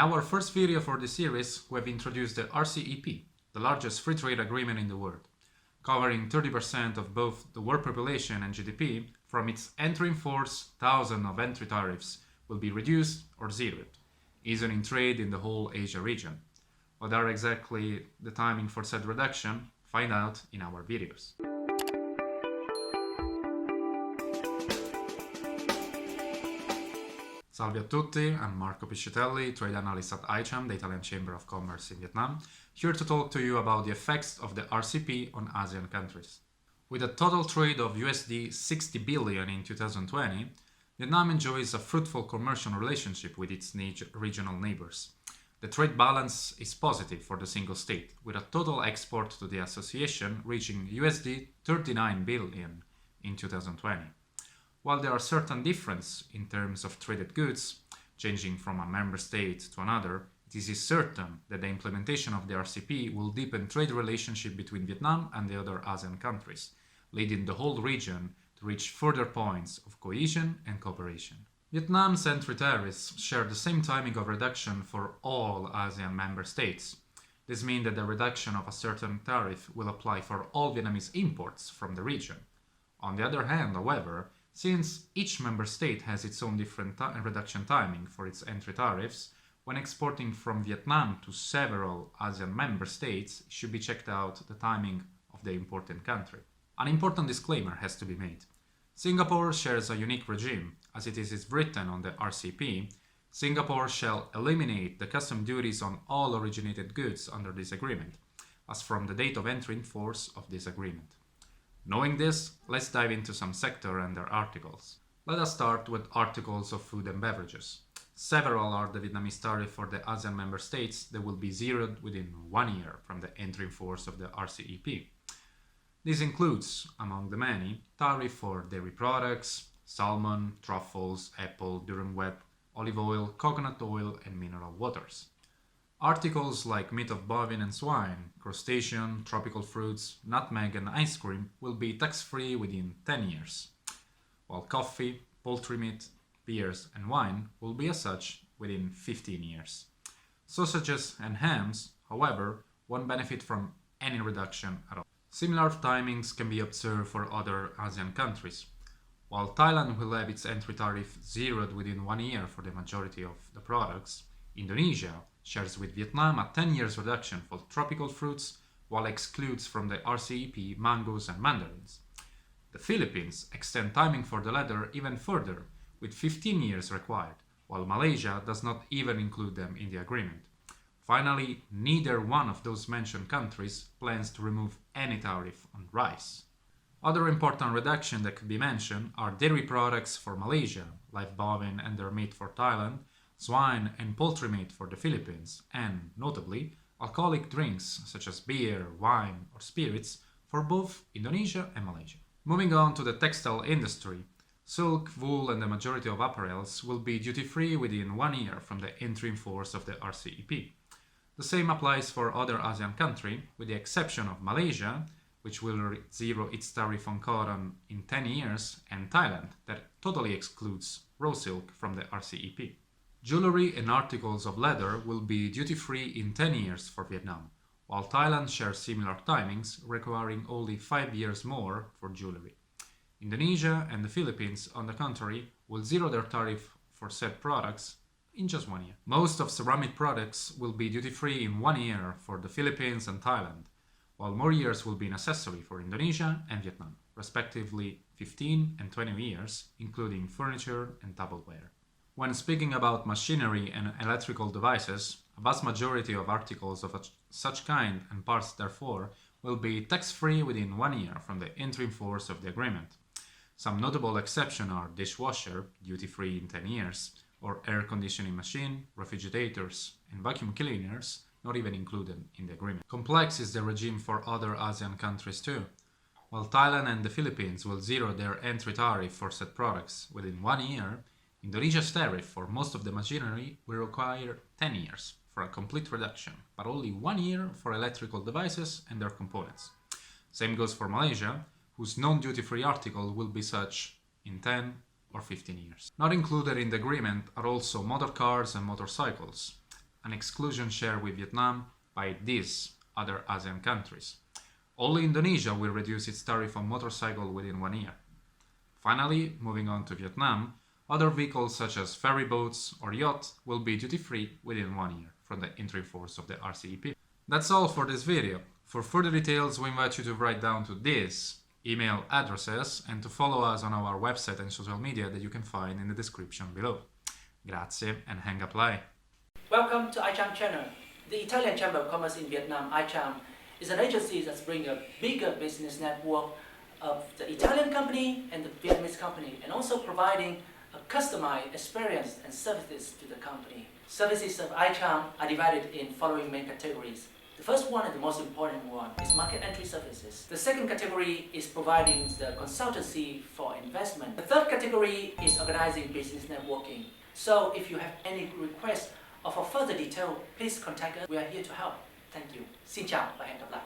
our first video for this series, we have introduced the RCEP, the largest free trade agreement in the world, covering 30% of both the world population and GDP. From its entry in force, thousands of entry tariffs will be reduced or zeroed, easing trade in the whole Asia region. What are exactly the timing for said reduction? Find out in our videos. Salve a tutti, I'm Marco Piscitelli, trade analyst at ICHAM, the Italian Chamber of Commerce in Vietnam, here to talk to you about the effects of the RCEP on ASEAN countries. With a total trade of USD 60 billion in 2020, Vietnam enjoys a fruitful commercial relationship with its regional neighbors. The trade balance is positive for the single state, with a total export to the association reaching USD 39 billion in 2020. While there are certain differences in terms of traded goods, changing from a member state to another, it is certain that the implementation of the RCEP will deepen trade relationship between Vietnam and the other ASEAN countries, leading the whole region to reach further points of cohesion and cooperation. Vietnam's entry tariffs share the same timing of reduction for all ASEAN member states. This means that the reduction of a certain tariff will apply for all Vietnamese imports from the region. On the other hand, however, since each member state has its own different reduction timing for its entry tariffs, when exporting from Vietnam to several ASEAN member states, it should be checked out the timing of the important country. An important disclaimer has to be made. Singapore shares a unique regime, as it is written on the RCEP. Singapore shall eliminate the custom duties on all originated goods under this agreement, as from the date of entry in force of this agreement. Knowing this, let's dive into some sector and their articles. Let us start with articles of food and beverages. Several are the Vietnamese tariff for the ASEAN member states that will be zeroed within 1 year from the entry in force of the RCEP. This includes, among the many, tariff for dairy products, salmon, truffles, apple, durum wheat, olive oil, coconut oil, and mineral waters. Articles like meat of bovine and swine, crustacean, tropical fruits, nutmeg and ice cream will be tax-free within 10 years, while coffee, poultry meat, beers and wine will be as such within 15 years. Sausages and hams, however, won't benefit from any reduction at all. Similar timings can be observed for other ASEAN countries. While Thailand will have its entry tariff zeroed within 1 year for the majority of the products, Indonesia shares with Vietnam a 10 years reduction for tropical fruits, while excludes from the RCEP mangoes and mandarins. The Philippines extend timing for the latter even further, with 15 years required, while Malaysia does not even include them in the agreement. Finally, neither one of those mentioned countries plans to remove any tariff on rice. Other important reductions that could be mentioned are dairy products for Malaysia, live bovine and their meat for Thailand, swine and poultry meat for the Philippines, and, notably, alcoholic drinks such as beer, wine or spirits for both Indonesia and Malaysia. Moving on to the textile industry, silk, wool and the majority of apparels will be duty-free within 1 year from the entry in force of the RCEP. The same applies for other ASEAN countries, with the exception of Malaysia, which will zero its tariff on cotton in 10 years, and Thailand, that totally excludes raw silk from the RCEP. Jewelry and articles of leather will be duty-free in 10 years for Vietnam, while Thailand shares similar timings, requiring only 5 years more for jewelry. Indonesia and the Philippines, on the contrary, will zero their tariff for said products in just 1 year. Most of ceramic products will be duty-free in 1 year for the Philippines and Thailand, while more years will be necessary for Indonesia and Vietnam, respectively 15 and 20 years, including furniture and tableware. When speaking about machinery and electrical devices, a vast majority of articles of such kind and parts therefore will be tax-free within 1 year from the entry in force of the agreement. Some notable exceptions are dishwasher, duty-free in 10 years, or air conditioning machine, refrigerators, and vacuum cleaners, not even included in the agreement. Complex is the regime for other ASEAN countries too. While Thailand and the Philippines will zero their entry tariff for said products within 1 year, Indonesia's tariff for most of the machinery will require 10 years for a complete reduction, but only 1 year for electrical devices and their components. Same goes for Malaysia, whose non-duty-free article will be such in 10 or 15 years. Not included in the agreement are also motor cars and motorcycles. an exclusion share with Vietnam by these other ASEAN countries. Only Indonesia will reduce its tariff on motorcycle within 1 year. Finally, moving on to Vietnam, other vehicles such as ferry boats or yachts will be duty-free within 1 year from the entry force of the RCEP. That's all for this video. For further details, we invite you to write down to these email addresses and to follow us on our website and social media that you can find in the description below. Grazie and hang apply. Welcome to ICHAM channel. The Italian Chamber of Commerce in Vietnam, ICHAM, is an agency that's bringing a bigger business network of the Italian company and the Vietnamese company, and also providing a customized experience and services to the company. Services of ICHAM are divided in following main categories. The first one and the most important one is market entry services. The second category is providing the consultancy for investment. The third category is organizing business networking. So if you have any requests or for further detail, please contact us. We are here to help. Thank you. Xin chào và hẹn gặp lại.